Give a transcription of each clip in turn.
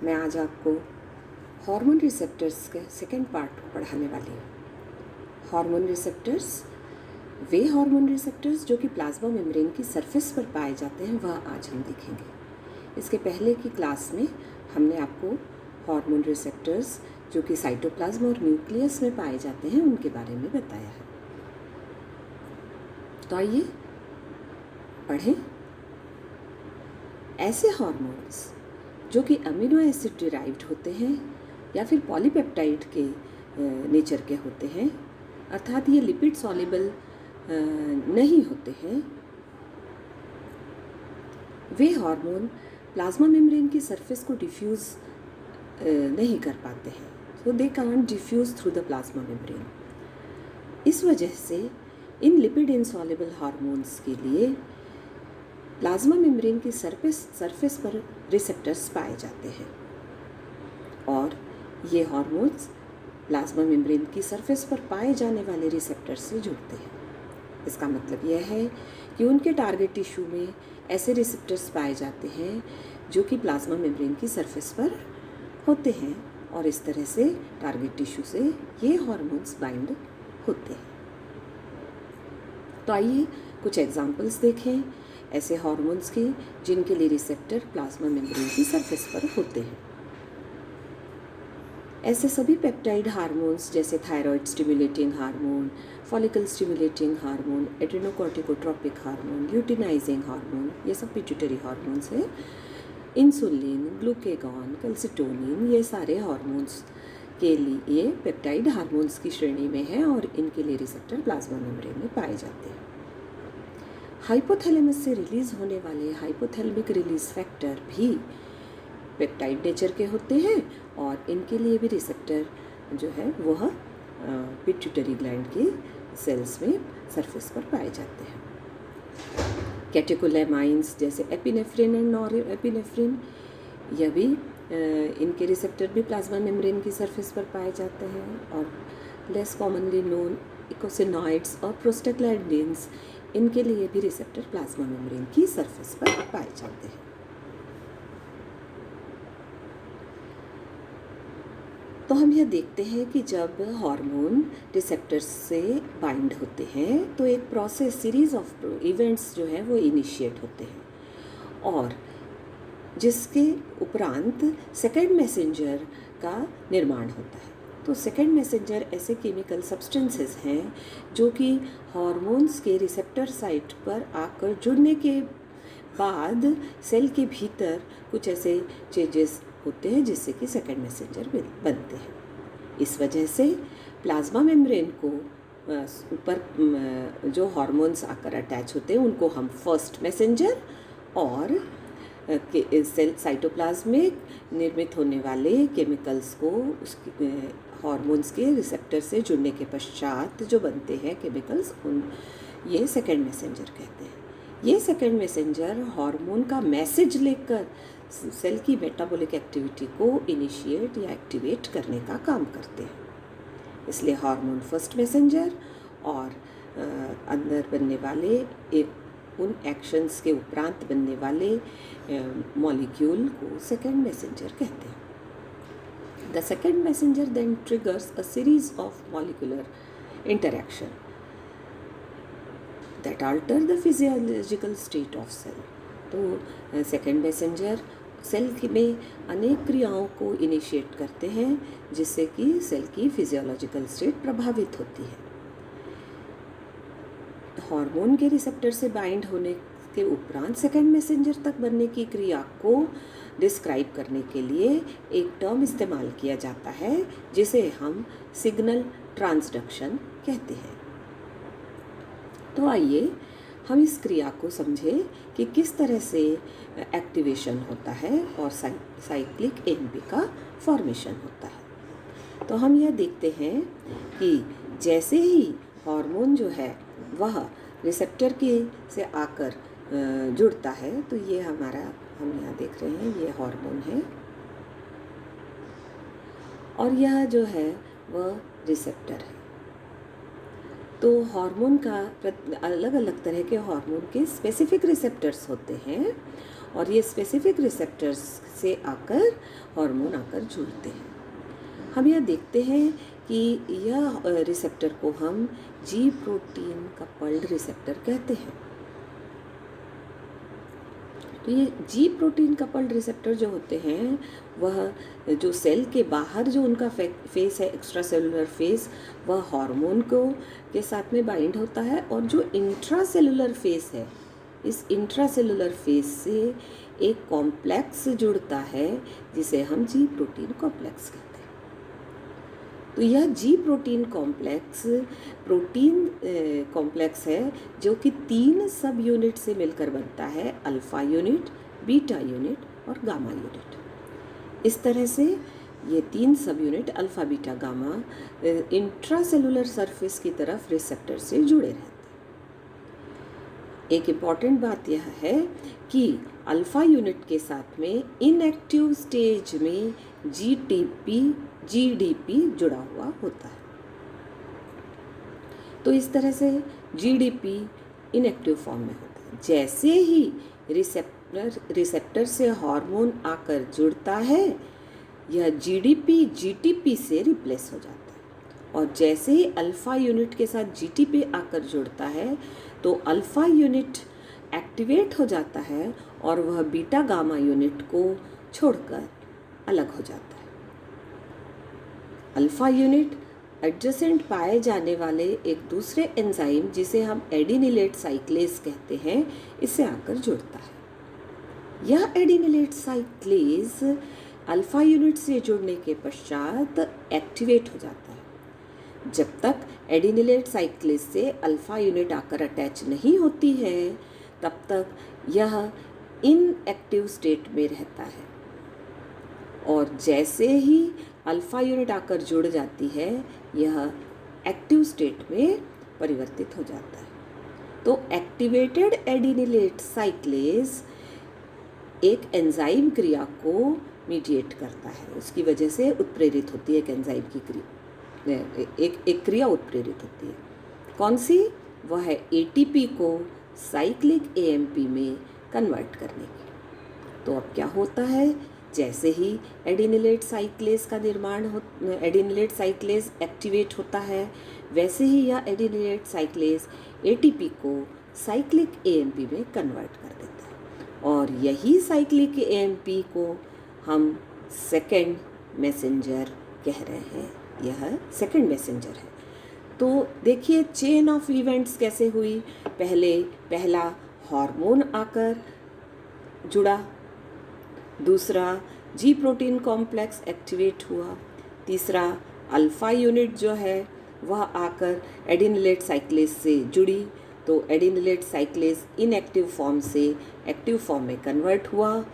मैं आज आपको हार्मोन रिसेप्टर्स के सेकेंड पार्ट पढ़ाने वाली हूँ। हार्मोन रिसेप्टर्स, वे हार्मोन रिसेप्टर्स जो कि प्लाज्मा मेम्ब्रेन की सरफेस पर पाए जाते हैं, वह आज हम देखेंगे। इसके पहले की क्लास में हमने आपको हार्मोन रिसेप्टर्स जो कि साइटोप्लाज्म और न्यूक्लियस में पाए जाते हैं उनके बारे में बताया है। तो आइए पढ़ें। ऐसे हार्मोन्स जो कि अमीनो एसिड डिराइव्ड होते हैं या फिर पॉलीपेप्टाइड के नेचर के होते हैं, अर्थात ये लिपिड सॉल्युबल नहीं होते हैं, वे हार्मोन प्लाज्मा मेम्ब्रेन की सरफेस को डिफ्यूज़ नहीं कर पाते हैं। So they can't diffuse through the plasma membrane. इस वजह से इन लिपिड इनसॉल्युबल हार्मोन्स के लिए प्लाज्मा मेम्ब्रेन की सरफेस पर रिसेप्टर्स पाए जाते हैं और ये हार्मोन्स प्लाज्मा मेम्ब्रेन की सरफेस पर पाए जाने वाले रिसेप्टर्स से जुड़ते हैं। इसका मतलब यह है कि उनके टारगेट टिश्यू में ऐसे रिसेप्टर्स पाए जाते हैं जो कि प्लाज्मा मेम्ब्रेन की सरफेस पर होते हैं और इस तरह से टारगेट टिश्यू से ये हार्मोन्स बाइंड होते हैं। तो आइए कुछ एग्जांपल्स देखें ऐसे हार्मोन्स के जिनके लिए रिसेप्टर प्लाज्मा मेम्ब्रेन की सरफेस पर होते हैं। ऐसे सभी पेप्टाइड हार्मोन्स जैसे thyroid stimulating hormone, follicle stimulating hormone, adrenocorticotropic hormone, luteinizing hormone, ये सब पिट्यूटरी हार्मोन्स हैं। इंसुलिन, ग्लूकेगॉन, कैल्सिटोनिन, ये सारे हार्मोन्स के लिए पेप्टाइड हार्मोन्स की श्रेणी में है और इनके लिए रिसेप्टर प्लाज्मा मेम्ब्रेन में पाए जाते हैं। हाइपोथैलेमस से रिलीज होने वाले हाइपोथैलेमिक रिलीज फैक्टर भी पेप्टाइड नेचर के होते हैं और इनके लिए भी रिसेप्टर जो है वह पिट्यूटरी ग्लैंड के सेल्स में सरफेस पर पाए जाते हैं। कैटेकोलेमाइंस जैसे एपिनेफ्रिन एंड नॉरएपिनेफ्रिन, यह भी इनके रिसेप्टर भी प्लाज्मा मेम्ब्रेन की सरफेस पर पाए जाते हैं। और लेस कॉमनली नोन इकोसिनॉइड्स और प्रोस्टाग्लैंडिन्स, इनके लिए भी रिसेप्टर प्लाज्मा मेम्ब्रेन की सरफेस पर पाए जाते हैं। तो हम यह देखते हैं कि जब हार्मोन रिसेप्टर्स से बाइंड होते हैं तो एक प्रोसेस, सीरीज ऑफ इवेंट्स जो है वो इनिशिएट होते हैं और जिसके उपरांत सेकेंड मैसेंजर का निर्माण होता है। तो सेकेंड मैसेंजर ऐसे केमिकल सब्सटेंसेस हैं जो कि हार्मोन्स के रिसेप्टर साइट पर आकर जुड़ने के बाद सेल के भीतर कुछ ऐसे चेंजेस होते हैं जिससे कि सेकेंड मैसेंजर बनते हैं। इस वजह से प्लाज्मा मेम्ब्रेन को ऊपर जो हार्मोन्स आकर अटैच होते हैं उनको हम फर्स्ट मैसेंजर और सेल साइटोप्लाज्म में निर्मित होने वाले केमिकल्स को उसके हार्मोन्स के रिसेप्टर से जुड़ने के पश्चात जो बनते हैं केमिकल्स, उन ये सेकेंड मैसेंजर कहते हैं। ये सेकेंड मैसेंजर हार्मोन का मैसेज लेकर सेल की मेटाबॉलिक एक्टिविटी को इनिशिएट या एक्टिवेट करने का काम करते हैं। इसलिए हार्मोन फर्स्ट मैसेंजर और अंदर बनने वाले उन एक्शंस के उपरांत बनने वाले मॉलिक्यूल को सेकेंड मैसेंजर कहते हैं। The second messenger then triggers a series of molecular interaction that alter the physiological state of cell। तो सेकेंड मैसेंजर सेल में अनेक क्रियाओं को इनिशिएट करते हैं जिससे कि सेल की फिजियोलॉजिकल स्टेट प्रभावित होती है। हार्मोन के रिसेप्टर से बाइंड होने के उपरांत सेकेंड मैसेंजर तक बनने की क्रिया को डिस्क्राइब करने के लिए एक टर्म इस्तेमाल किया जाता है जिसे हम सिग्नल ट्रांसडक्शन कहते हैं। तो आइए हम इस क्रिया को समझें कि किस तरह से एक्टिवेशन होता है और साइक्लिक एएमपी का फॉर्मेशन होता है। तो हम यह देखते हैं कि जैसे ही हार्मोन जो है वह रिसेप्टर के से आकर जुड़ता है, तो ये हम यहाँ देख रहे हैं, ये हार्मोन है और यह जो है वह रिसेप्टर है। तो हार्मोन का अलग अलग तरह के हार्मोन के स्पेसिफिक रिसेप्टर्स होते हैं और ये स्पेसिफिक रिसेप्टर्स से आकर हार्मोन आकर जुड़ते हैं। हम यह देखते हैं कि यह रिसेप्टर को हम जी प्रोटीन कपल्ड रिसेप्टर कहते हैं। तो ये जी प्रोटीन कपल्ड रिसेप्टर जो होते हैं वह जो सेल के बाहर जो उनका फेस है, एक्स्ट्रा सेलुलर फेस, वह हार्मोन को के साथ में बाइंड होता है, और जो इंट्रा सेलुलर फेस है, इस इंट्रा सेलुलर फेस से एक कॉम्प्लेक्स जुड़ता है जिसे हम जी प्रोटीन कॉम्प्लेक्स कहते हैं। तो यह जी प्रोटीन कॉम्प्लेक्स प्रोटीन कॉम्प्लेक्स है जो कि 3 सब यूनिट से मिलकर बनता है, अल्फ़ा यूनिट, बीटा यूनिट और गामा यूनिट। इस तरह से ये 3 सब unit alpha, beta, gamma intracellular surface की तरफ रिसेप्टर से जुड़े रहते हैं। एक इम्पॉर्टेंट बात यह है कि अल्फ़ा यूनिट के साथ में इनएक्टिव स्टेज में जीडीपी जुड़ा हुआ होता है। तो इस तरह से जीडीपी इनएक्टिव फॉर्म में होता है। जैसे ही रिसेप्टर से हार्मोन आकर जुड़ता है, यह जीटीपी से रिप्लेस हो जाता है, और जैसे ही अल्फ़ा यूनिट के साथ जीटीपी आकर जुड़ता है तो अल्फ़ा यूनिट एक्टिवेट हो जाता है और वह बीटा गामा यूनिट को छोड़कर अलग हो जाता है। अल्फ़ा यूनिट एडजेसेंट पाए जाने वाले एक दूसरे एंजाइम जिसे हम एडिनिलेट साइक्लेज कहते हैं, इससे आकर जुड़ता है। यह एडिनिलेट साइक्लेज अल्फ़ा यूनिट से जुड़ने के पश्चात एक्टिवेट हो जाता है। जब तक एडिनिलेट साइक्लेज से अल्फ़ा यूनिट आकर अटैच नहीं होती है, तब तक यह इनएक्टिव स्टेट में रहता है, और जैसे ही अल्फ़ा यूनिट आकर जुड़ जाती है, यह एक्टिव स्टेट में परिवर्तित हो जाता है। तो एक्टिवेटेड एडिनिलेट साइक्लेज एक एंजाइम क्रिया को मीडिएट करता है, उसकी वजह से उत्प्रेरित होती है एक एंजाइम की क्रिया, एक क्रिया उत्प्रेरित होती है। कौन सी? वह है एटीपी को साइक्लिक एएमपी में कन्वर्ट करने की। तो अब क्या होता है, जैसे ही एडिनिलेट साइक्लेज का निर्माण एडिनिलेट साइक्लेज एक्टिवेट होता है, वैसे ही यह एडिनिलेट साइक्लेज एटीपी को साइक्लिक एएमपी में कन्वर्ट कर देता है, और यही साइक्लिक एएमपी को हम सेकेंड मैसेंजर कह रहे हैं। यह सेकेंड मैसेंजर है। तो देखिए चेन ऑफ इवेंट्स कैसे हुई। पहला हार्मोन आकर जुड़ा, दूसरा जी प्रोटीन कॉम्प्लेक्स एक्टिवेट हुआ, तीसरा अल्फ़ा यूनिट जो है वह आकर एडिनिलेट साइक्लेज से जुड़ी, तो एडिनिलेट साइक्लेज इनएक्टिव फॉर्म से एक्टिव फॉर्म में कन्वर्ट हुआ,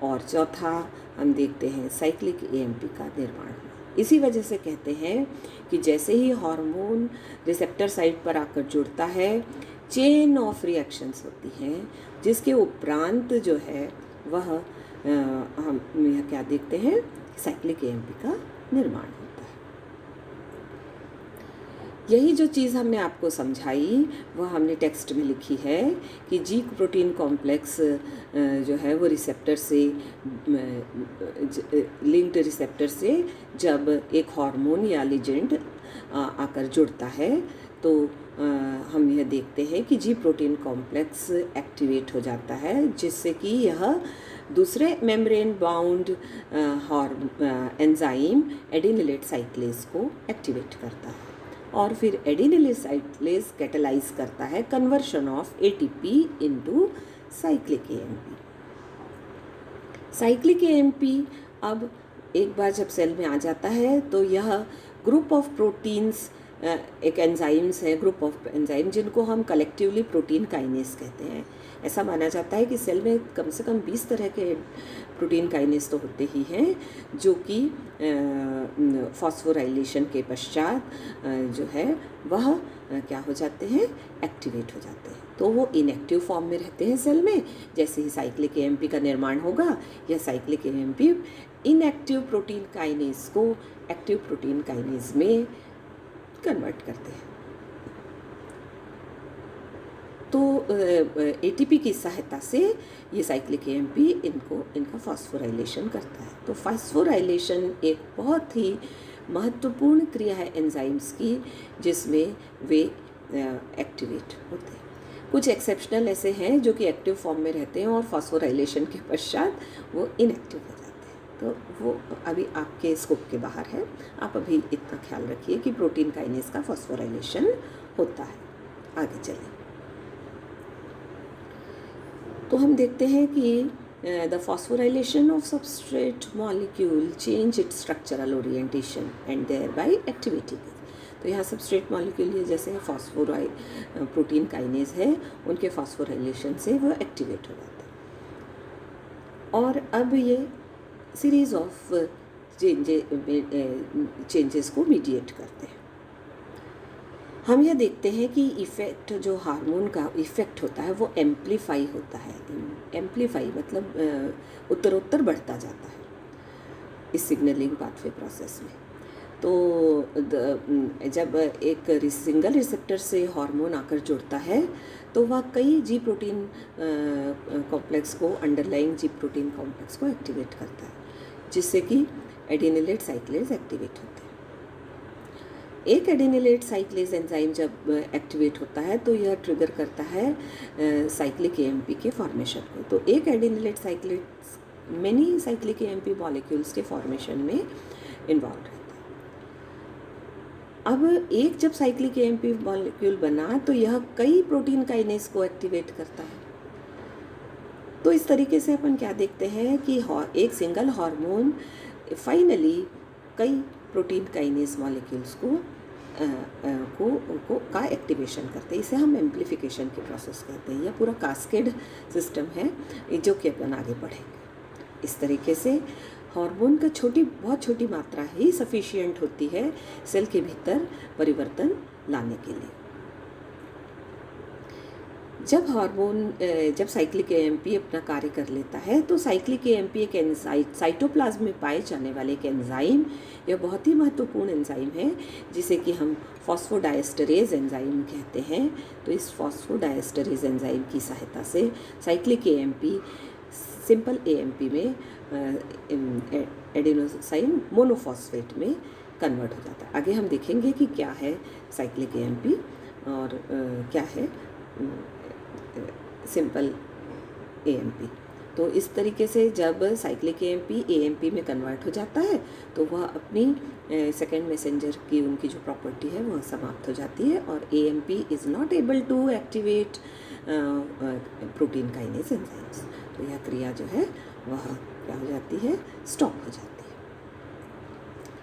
और चौथा हम देखते हैं साइक्लिक एएमपी का निर्माण हुआ। इसी वजह से कहते हैं कि जैसे ही हार्मोन रिसेप्टर साइट पर आकर जुड़ता है, चेन ऑफ रिएक्शंस होती हैं, जिसके उपरांत जो है वह हम यह क्या देखते हैं, साइक्लिक एएमपी का निर्माण होता है। यही जो चीज़ हमने आपको समझाई वह हमने टेक्स्ट में लिखी है कि जी प्रोटीन कॉम्प्लेक्स जो है वो रिसेप्टर से लिंक्ड रिसेप्टर से जब एक हार्मोन या लिजेंड आकर जुड़ता है, तो हम यह देखते हैं कि जी प्रोटीन कॉम्प्लेक्स एक्टिवेट हो जाता है, जिससे कि यह दूसरे मेम्ब्रेन बाउंड एंजाइम एडिनिलेट साइक्लेज को एक्टिवेट करता है, और फिर एडिनिलेट साइक्लेज कैटेलाइज करता है conversion of ATP into cyclic AMP. Cyclic AMP अब एक बार जब सेल में आ जाता है तो यह ग्रुप ऑफ प्रोटीन्स, एक एंजाइम्स है, ग्रुप ऑफ एंजाइम जिनको हम कलेक्टिवली प्रोटीन काइनेस कहते हैं। ऐसा माना जाता है कि सेल में कम से कम 20 तरह के प्रोटीन काइनेस तो होते ही हैं, जो कि फॉस्फोराइलेशन के पश्चात जो है वह क्या हो जाते हैं, एक्टिवेट हो जाते हैं। तो वो इनएक्टिव फॉर्म में रहते हैं सेल में। जैसे ही साइक्लिक एएमपी का निर्माण होगा, यह cyclic AMP inactive protein kinase को एक्टिव प्रोटीन काइनेस में कन्वर्ट करते हैं। तो एटीपी की सहायता से ये साइक्लिक एएमपी इनका फॉस्फोराइलेशन करता है। तो फॉस्फोराइलेशन एक बहुत ही महत्वपूर्ण क्रिया है एंजाइम्स की, जिसमें वे एक्टिवेट होते हैं। कुछ एक्सेप्शनल ऐसे हैं जो कि एक्टिव फॉर्म में रहते हैं और फॉस्फोराइलेशन के पश्चात वो इनएक्टिव हो जाते हैं। तो वो अभी आपके स्कोप के बाहर है। आप अभी इतना ख्याल रखिए कि प्रोटीन काइनेज का फॉस्फोराइलेशन होता है। आगे चलें तो हम देखते हैं कि the phosphorylation of substrate molecule change its structural orientation and thereby activity. तो यहाँ सबस्ट्रेट मॉलिक्यूल ये जैसे प्रोटीन काइनेज है, उनके फॉस्फोराइलेशन से वो एक्टिवेट हो जाते हैं और अब ये सीरीज ऑफ चेंजेस को मीडिएट करते हैं। हम यह देखते हैं कि इफ़ेक्ट जो हार्मोन का इफ़ेक्ट होता है वो एम्प्लीफाई होता है। एम्प्लीफाई मतलब उत्तरोत्तर बढ़ता जाता है इस सिग्नलिंग पाथवे प्रोसेस में। तो जब एक सिंगल रिसेप्टर से हार्मोन आकर जुड़ता है तो वह कई जी प्रोटीन कॉम्प्लेक्स को, अंडरलाइंग जी प्रोटीन कॉम्प्लेक्स को एक्टिवेट करता है, जिससे कि एडिनिलेट साइक्लेज एक्टिवेट होते हैं। एक एडिनिलेट साइक्लेज एंजाइम जब एक्टिवेट होता है तो यह ट्रिगर करता है साइक्लिक एएमपी के फॉर्मेशन को। तो एक adenylate cyclase many cyclic AMP molecules के फॉर्मेशन में इन्वॉल्व रहता है। अब एक जब साइक्लिक एएमपी मॉलिक्यूल बना तो यह कई प्रोटीन काइनेज को एक्टिवेट करता है। तो इस तरीके से अपन क्या देखते हैं कि एक सिंगल हार्मोन फाइनली कई प्रोटीन काइनेज मॉलिक्यूल्स का एक्टिवेशन करते हैं। इसे हम एम्प्लीफिकेशन के प्रोसेस कहते हैं। यह पूरा कास्केड सिस्टम है जो कि अपन आगे बढ़ेंगे। इस तरीके से हार्मोन का बहुत छोटी मात्रा ही सफिशिएंट होती है सेल के भीतर परिवर्तन लाने के लिए। जब साइक्लिक एएमपी अपना कार्य कर लेता है तो साइक्लिक एएमपी एक साइटोप्लाज्म में पाए जाने वाले एक एंजाइम, यह बहुत ही महत्वपूर्ण एंजाइम है जिसे कि हम फॉस्फोडाइएस्टरेज एंजाइम कहते हैं। तो इस फॉस्फोडाइएस्टरेज एंजाइम की सहायता से साइक्लिक एएमपी सिंपल एएमपी में एडेनोसाइन मोनोफॉस्फेट में कन्वर्ट हो जाता है। आगे हम देखेंगे कि क्या है साइक्लिक एएमपी और क्या है सिंपल एएमपी। तो इस तरीके से जब साइक्लिक एएमपी एएमपी में कन्वर्ट हो जाता है तो वह अपनी सेकेंड मैसेंजर की उनकी जो प्रॉपर्टी है वह समाप्त हो जाती है और AMP is not able to activate protein kinase enzymes. तो यह क्रिया जो है वह क्या हो जाती है, स्टॉप हो जाती है।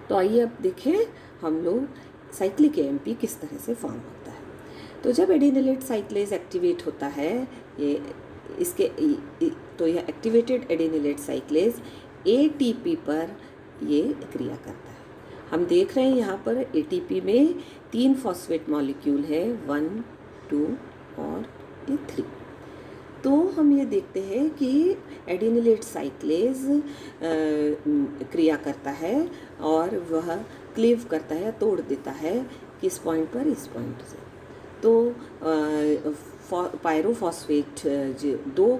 तो आइए अब देखें हम लोग साइक्लिक एएमपी किस तरह से फॉर्म होता है। तो जब एडिनिलेट साइक्लेज एक्टिवेट होता है तो यह एक्टिवेटेड एडिनिलेट साइक्लेज एटीपी पर ये क्रिया करता है। हम देख रहे हैं यहाँ पर एटीपी में 3 फॉस्फेट मॉलिक्यूल है, 1, 2 और 3। तो हम ये देखते हैं कि एडिनिलेट साइक्लेज क्रिया करता है और वह क्लीव करता है, तोड़ देता है किस पॉइंट पर, इस पॉइंट से। तो पायरोफॉस्फेट 2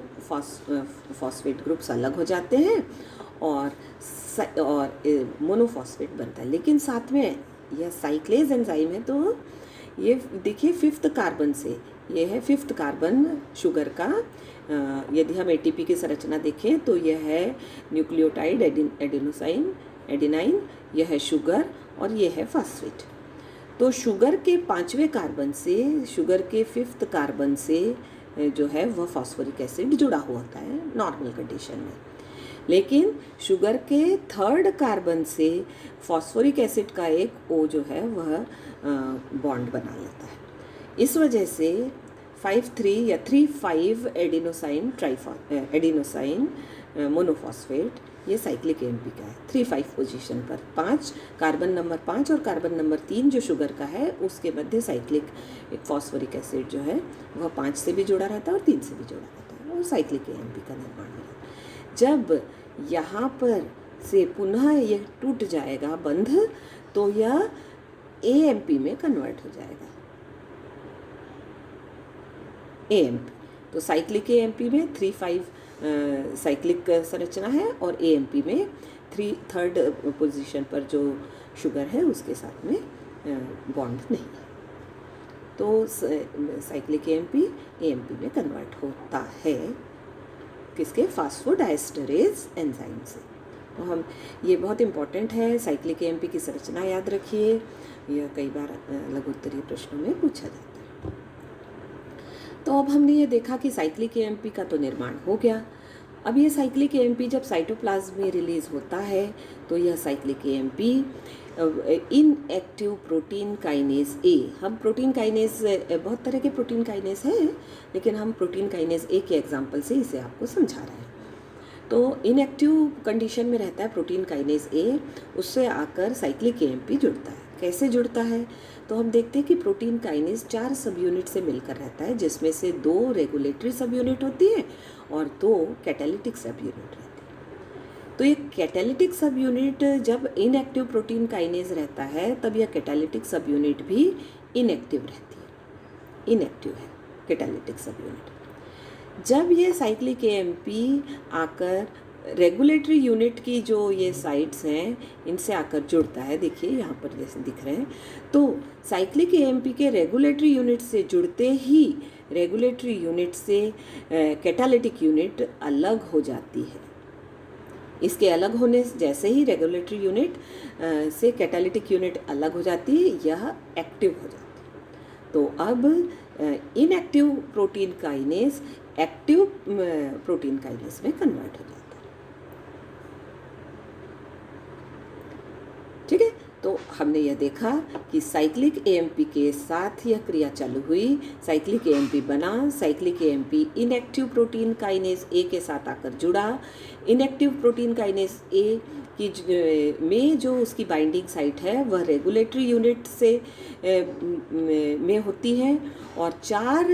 फॉस्फेट ग्रुप्स अलग हो जाते हैं और मोनोफॉस्फेट बनता है। लेकिन साथ में यह साइक्लेज एंजाइम है तो ये देखिए 5th कार्बन से, ये है 5th कार्बन शुगर का। यदि हम एटीपी की संरचना देखें तो यह है न्यूक्लियोटाइड एडेनाइन, यह है शुगर और यह है फॉस्फेट। तो शुगर के 5वें कार्बन से, शुगर के 5th कार्बन से जो है वह फॉस्फोरिक एसिड जुड़ा हुआ होता है नॉर्मल कंडीशन में। लेकिन शुगर के 3rd कार्बन से फॉस्फोरिक एसिड का एक O जो है वह बॉन्ड बना लेता है। इस वजह से 5,3 या 3,5 एडिनोसाइन मोनोफॉस्फेट ये साइक्लिक एएमपी का है। 3,5 पोजीशन पर 5 कार्बन नंबर 5 और कार्बन नंबर 3 जो शुगर का है उसके मध्य साइक्लिक एक फॉस्फोरिक एसिड जो है वह 5 से भी जुड़ा रहता है और 3 से भी जुड़ा रहता है और साइक्लिक एएमपी का निर्माण हो जाता है। जब यहाँ पर से पुनः यह टूट जाएगा बंध तो यह एएमपी में कन्वर्ट हो जाएगा। AMP। तो साइक्लिक AMP में 3,5 साइक्लिक संरचना है और AMP में 3rd पोजीशन पर जो शुगर है उसके साथ में बॉन्ड नहीं है। तो साइक्लिक AMP में कन्वर्ट होता है किसके, फास्फोडाइस्टरेज एंजाइम से। तो हम ये बहुत इम्पॉर्टेंट है, साइक्लिक AMP की संरचना याद रखिए, यह कई बार लघुत्तरीय प्रश्नों में पूछा जाता है। तो अब हमने ये देखा कि साइक्लिक AMP का तो निर्माण हो गया। अब ये साइक्लिक AMP जब साइटोप्लाज्म में रिलीज होता है तो यह cyclic AMP inactive protein kinase A, हम प्रोटीन काइनेज, बहुत तरह के प्रोटीन काइनेज हैं लेकिन हम प्रोटीन काइनेज ए के एग्जांपल से इसे आपको समझा रहे हैं। तो इनएक्टिव कंडीशन में रहता है प्रोटीन काइनेज ए, उससे आकर साइक्लिक AMP जुड़ता है। कैसे जुड़ता है, तो हम देखते हैं कि प्रोटीन काइनेज 4 सब यूनिट से मिलकर रहता है, जिसमें से 2 रेगुलेटरी सब यूनिट होती है और 2 कैटालिटिक सब यूनिट रहती है। तो ये कैटालिटिक सब यूनिट जब इनएक्टिव प्रोटीन काइनेज रहता है तब यह कैटालिटिक सब यूनिट भी इनएक्टिव रहती है, इनएक्टिव है कैटालिटिक सब यूनिट। जब ये साइक्लिक AMP आकर रेगुलेटरी यूनिट की जो ये साइट्स हैं इनसे आकर जुड़ता है, देखिए यहाँ पर जैसे दिख रहे हैं, तो साइक्लिक AMP के रेगुलेटरी यूनिट से जुड़ते ही रेगुलेटरी यूनिट से कैटालिटिक यूनिट अलग हो जाती है। इसके अलग होने जैसे ही रेगुलेटरी यूनिट से कैटालिटिक यूनिट अलग हो जाती है, यह एक्टिव हो जाती है। तो अब inactive protein kinase active protein kinase में कन्वर्ट हो जाता है। ठीक है, तो हमने यह देखा कि साइक्लिक AMP के साथ यह क्रिया चालू हुई, साइक्लिक AMP बना, cyclic AMP inactive protein kinase A के साथ आकर जुड़ा। इनएक्टिव प्रोटीन काइनेज ए की में जो उसकी बाइंडिंग साइट है वह रेगुलेटरी यूनिट से में होती है और 4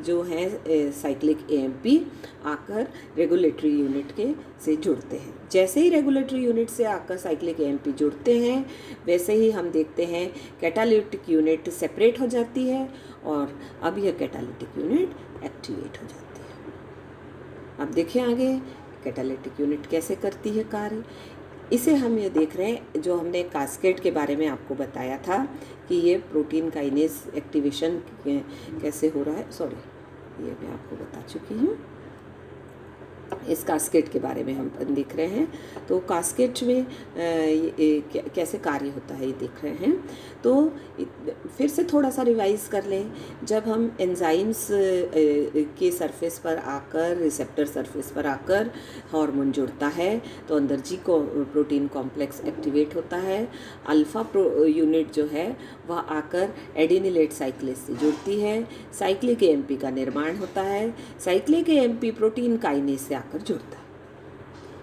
जो हैं साइक्लिक AMP आकर रेगुलेटरी यूनिट के से जुड़ते हैं। जैसे ही रेगुलेटरी यूनिट से आकर साइक्लिक AMP जुड़ते हैं वैसे ही हम देखते हैं कैटालिटिक यूनिट सेपरेट हो जाती है और अब यह कैटालिटिक यूनिट एक्टिवेट हो जाती है। अब देखिए आगे कैटालिटिक यूनिट कैसे करती है कार्य, इसे हम ये देख रहे हैं जो हमने कास्केड के बारे में आपको बताया था कि ये प्रोटीन काइनेज एक्टिवेशन कैसे हो रहा है, सॉरी ये मैं आपको बता चुकी हूँ। इस कास्केड के बारे में हम देख रहे हैं। तो कास्केड में कैसे कार्य होता है ये देख रहे हैं। तो फिर से थोड़ा सा रिवाइज कर लें, जब हम एंजाइम्स के सरफेस पर आकर, रिसेप्टर सरफेस पर आकर हार्मोन जुड़ता है तो अंदर जी को प्रोटीन कॉम्प्लेक्स एक्टिवेट होता है। अल्फा यूनिट जो है वह आकर एडिनिलेट साइक्लेज से जुड़ती है, साइक्लिक AMP का निर्माण होता है, साइक्लिक AMP प्रोटीन काइनेज से आकर जुड़ता है।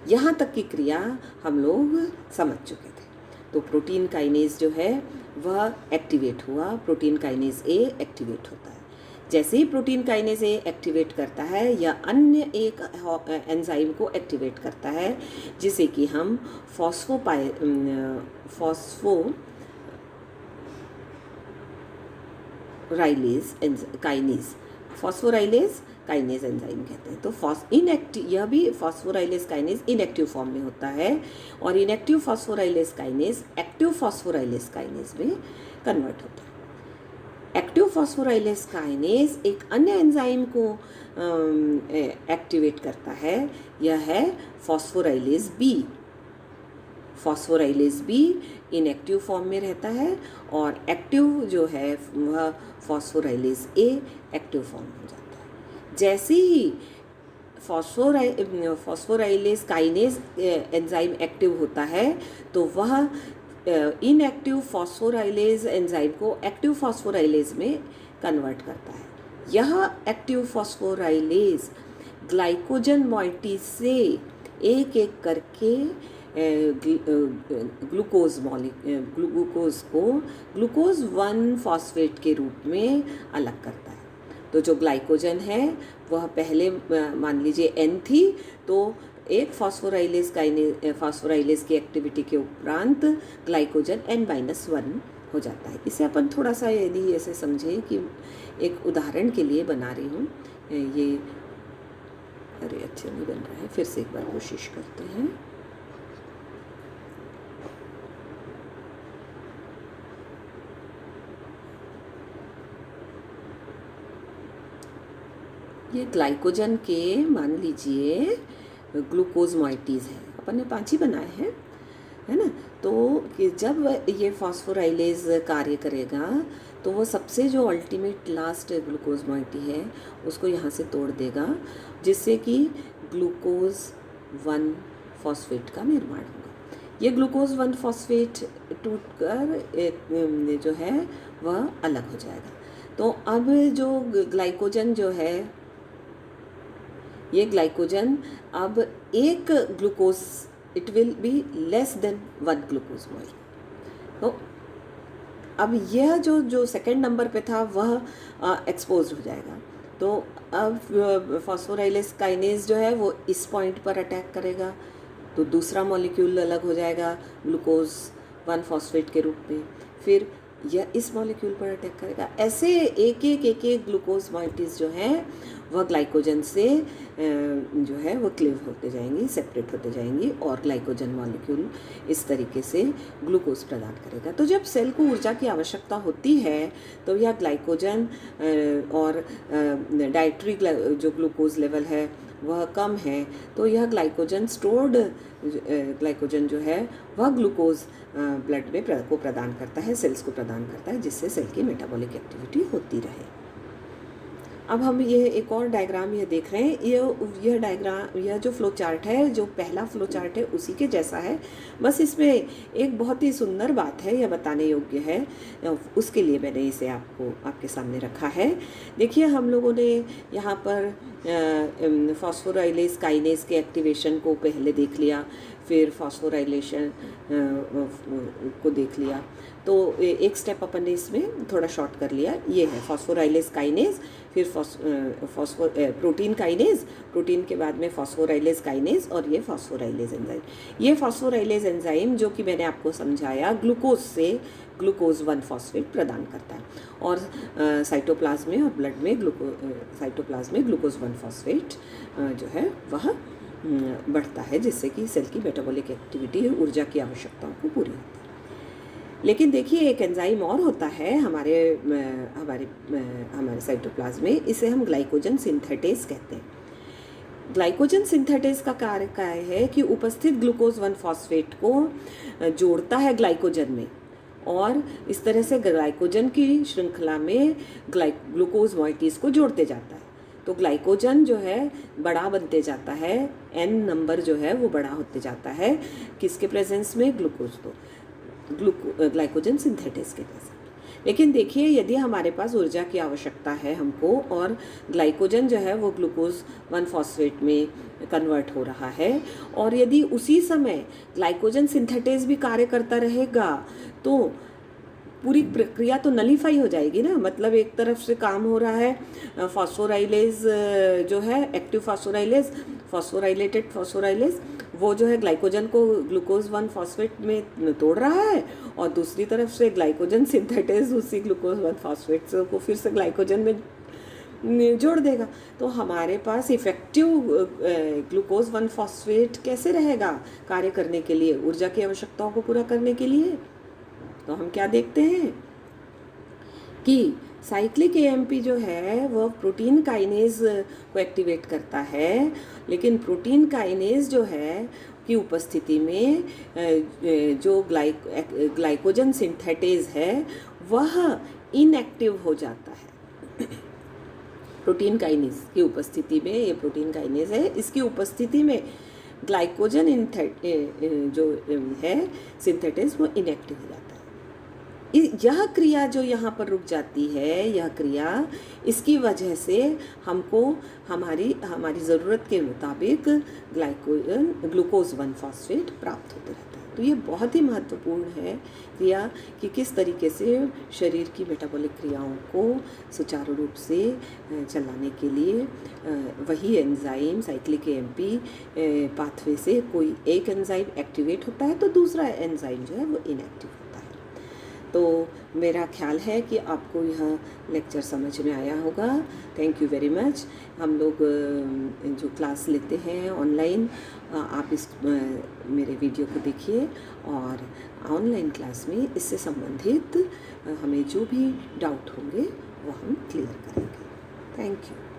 यहाँ तक की क्रिया हम लोग समझ चुके थे। तो प्रोटीन काइनेज जो है वह एक्टिवेट हुआ, प्रोटीन काइनेज ए एक्टिवेट होता है। जैसे ही प्रोटीन काइनेज ए एक्टिवेट करता है या अन्य एक एंजाइम को एक्टिवेट करता है जिसे कि हम फॉस्फोराइलेज काइनेज एंजाइम कहते हैं। तो यह भी फॉस्फोराइलेज काइनेज इनएक्टिव फॉर्म में होता है और inactive phosphorylase kinase active phosphorylase kinase में कन्वर्ट होता है। एक्टिव फॉस्फोराइलेज काइनेज एक अन्य एंजाइम को एक्टिवेट करता है, यह है phosphorylase B. Phosphorylase B inactive form में रहता है और एक्टिव जो है वह फॉस्फोराइलेज ए एक्टिव फॉर्म हो जाता है। जैसे ही फॉस्फोराइलेज काइनेज एंजाइम एक्टिव होता है तो वह इनएक्टिव फॉस्फोराइलेज एंजाइम को एक्टिव फॉस्फोराइलेज में कन्वर्ट करता है। यह एक्टिव फॉस्फोराइलेज ग्लाइकोजन मॉइटी से एक एक करके ग्लूकोज को ग्लूकोज 1 फॉस्फेट के रूप में अलग करता है। तो जो ग्लाइकोजन है वह पहले मान लीजिए N थी, तो एक फॉस्फोराइलेज की एक्टिविटी के उपरांत ग्लाइकोजन N-1 हो जाता है। इसे अपन थोड़ा सा यदि ऐसे समझें कि एक उदाहरण के लिए बना रही हूँ, ये अरे अच्छे नहीं बन रहा है, फिर से एक बार कोशिश करते हैं। ये ग्लाइकोजन के मान लीजिए ग्लूकोज मॉइटीज़ है, अपन ने 5 ही बनाए हैं, है ना। तो जब ये फॉस्फोराइलेज कार्य करेगा तो वो सबसे जो अल्टीमेट लास्ट ग्लूकोज मॉइटी है उसको यहाँ से तोड़ देगा, जिससे कि ग्लूकोज 1 फॉस्फेट का निर्माण होगा। ये ग्लूकोज 1 फॉस्फेट टूटकर जो है वह अलग हो जाएगा। तो अब जो ग्लाइकोजन जो है, ये ग्लाइकोजन अब एक glucose, it will be less than 1 glucose mole. तो अब यह जो सेकंड नंबर पे था वह एक्सपोज हो जाएगा। तो अब फॉस्फोराइलेज काइनेज जो है वो इस पॉइंट पर अटैक करेगा, तो दूसरा मॉलिक्यूल अलग हो जाएगा ग्लूकोज 1 फॉस्फेट के रूप में, फिर यह इस मॉलिक्यूल पर अटैक करेगा। ऐसे एक एक ग्लूकोज मॉइटीज़ जो हैं वह ग्लाइकोजन से जो है वो क्लीव होते जाएंगी, सेपरेट होते जाएंगी, और ग्लाइकोजन मॉलिक्यूल इस तरीके से ग्लूकोज प्रदान करेगा। तो जब सेल को ऊर्जा की आवश्यकता होती है तो यह ग्लाइकोजन और डाइटरी जो ग्लूकोज लेवल है वह कम है, तो यह ग्लाइकोजन स्टोर्ड ग्लाइकोजन जो है वह ग्लूकोज ब्लड में को प्रदान करता है, सेल्स को प्रदान करता है, जिससे सेल की मेटाबॉलिक एक्टिविटी होती रहे। अब हम ये एक और डायग्राम ये देख रहे हैं, यह डायग्राम, यह जो फ्लो चार्ट है, जो पहला फ्लो चार्ट है उसी के जैसा है, बस इसमें एक बहुत ही सुंदर बात है, यह बताने योग्य है, उसके लिए मैंने इसे आपके सामने रखा है। देखिए, हम लोगों ने यहाँ पर फॉस्फोराइलेज काइनेज के एक्टिवेशन को पहले देख लिया, फिर फॉस्फोराइलेशन को देख लिया, तो एक स्टेप अपन ने इसमें थोड़ा शॉर्ट कर लिया। ये है फॉस्फोराइलेज काइनेज, फिर प्रोटीन काइनेज, प्रोटीन के बाद में फॉस्फोराइलेज काइनेज, और ये फॉस्फोराइलेज एंजाइम। ये फॉस्फोराइलेज एंजाइम जो कि मैंने आपको समझाया, ग्लूकोज से ग्लूकोज 1 फॉस्फेट प्रदान करता है, और साइटोप्लाज्म में और ब्लड में साइटोप्लाज्म में ग्लूकोज 1 फॉस्फेट जो है वह बढ़ता है, जिससे कि सेल की मेटाबॉलिक एक्टिविटी, ऊर्जा की आवश्यकताओं को पूरी होती है। लेकिन देखिए, एक एंजाइम और होता है हमारे साइटोप्लाज्म में, इसे हम ग्लाइकोजन सिंथेटेज कहते हैं। ग्लाइकोजन सिंथेटेज का कार्य क्या है कि उपस्थित ग्लूकोज 1 फॉस्फेट को जोड़ता है ग्लाइकोजन में, और इस तरह से ग्लाइकोजन की श्रृंखला में ग्लूकोज मॉइटीज़ को जोड़ते जाता है। तो ग्लाइकोजन जो है बड़ा बनते जाता है, n नंबर जो है वो बड़ा होते जाता है, किसके प्रेजेंस में? ग्लाइकोजन सिंथेटेज के प्रेजेंस। लेकिन देखिए, यदि हमारे पास ऊर्जा की आवश्यकता है हमको, और ग्लाइकोजन जो है वो ग्लूकोज 1 फॉस्फेट में कन्वर्ट हो रहा है, और यदि उसी समय ग्लाइकोजन सिंथेटेज भी कार्य करता रहेगा, तो पूरी प्रक्रिया तो नलीफाई हो जाएगी ना। मतलब एक तरफ से काम हो रहा है फॉस्फोराइलेज जो है, एक्टिव फॉस्फोराइलेटेड फॉस्फोराइलेज, वो जो है ग्लाइकोजन को ग्लूकोज 1 फॉस्फेट में तोड़ रहा है, और दूसरी तरफ से ग्लाइकोजन सिंथेटेज उसी ग्लूकोज 1 फॉस्फेट को फिर से ग्लाइकोजन में जोड़ देगा। तो हमारे पास इफेक्टिव ग्लूकोज 1 फॉस्फेट कैसे रहेगा कार्य करने के लिए, ऊर्जा की आवश्यकताओं को पूरा करने के लिए? तो हम क्या देखते हैं कि साइक्लिक एएमपी जो है वह प्रोटीन काइनेज को एक्टिवेट करता है, लेकिन प्रोटीन काइनेज जो है की उपस्थिति में जो ग्लाइकोजन सिंथेटेज है वह इनएक्टिव हो जाता है। प्रोटीन काइनेज की उपस्थिति में, ये प्रोटीन काइनेज है, इसकी उपस्थिति में ग्लाइकोजन जो है सिंथेटेज वो इनएक्टिव हो जाता है। यह क्रिया जो यहाँ पर रुक जाती है, यह क्रिया, इसकी वजह से हमको हमारी ज़रूरत के मुताबिक ग्लूकोज 1 फॉस्फेट प्राप्त होते रहता है। तो ये बहुत ही महत्वपूर्ण है क्रिया कि किस तरीके से शरीर की मेटाबॉलिक क्रियाओं को सुचारू रूप से चलाने के लिए वही एंजाइम साइक्लिक एएमपी पाथवे से कोई एक एंजाइम एक्टिवेट होता है तो दूसरा एंजाइम जो है वो इनएक्टिव होता है। तो मेरा ख्याल है कि आपको यह लेक्चर समझ में आया होगा। Thank you very much. हम लोग जो क्लास लेते हैं ऑनलाइन, आप इस मेरे वीडियो को देखिए और ऑनलाइन क्लास में इससे संबंधित हमें जो भी डाउट होंगे वो हम क्लियर करेंगे। Thank you.